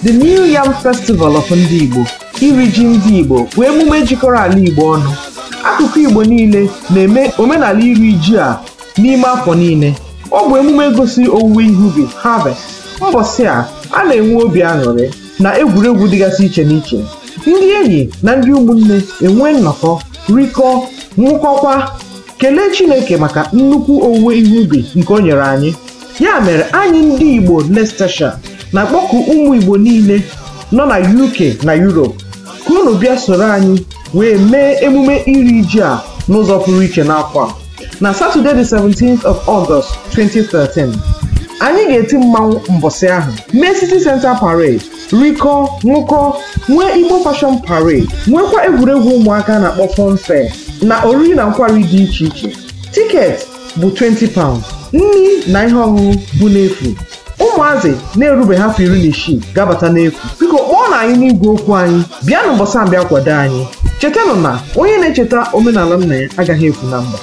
The New Yam Festival of Ndị Igbo, iri ji ndị Igbo, bụ emume jikọrọ ala Igbo ọnụ. Akụkụ Igbo niile na-eme omenala iri ji a n'ime afọ niile. Ọ bụ emume gosi owuwe ihe ubi harvest. Ụbọchị a na-enwe obi aṅụrị na egwuregwu dịgasị iche n'iche. Ndị enyi na ndị ụmụnne enwe nnọkọ, rikọọ, nwụkọkwa, kelee Chineke maka nnukwu owuwe ihe ubi nke o nyere anyị. Ya mere anyị ndị Igbo Leicestershire na-akpọku ụmụ Igbo niile nọ na UK na Europe ka unu bịa soro anyị wee mee emume iri ji a n'ụzọ pụrụ iche n'afọ a. Na Saturday the 17th of August 2013, anyị ga-eti mmanwụ mbọsị ahụ, mee City Center Parade, rikọọ, nwụkọọ, nwee Igbo Fashion Parade, nwekwa egwuregwu ụmụaka na-akpọ Fun Fair na oriri na nkwari dị iche iche. Tiketi bụ £20, nri na ihe ọṅụṅụ bụ n'efu. Ụmụazị na-erubeghị afọ 16 ga-abata n'efu. Biko kpọọ na anyị n'igwe okwu anyị, bịa n'ụbọchị a bịa kwado anyị. Chetanụ na onye na-echeta omenala nna ya agaghị efu na mba.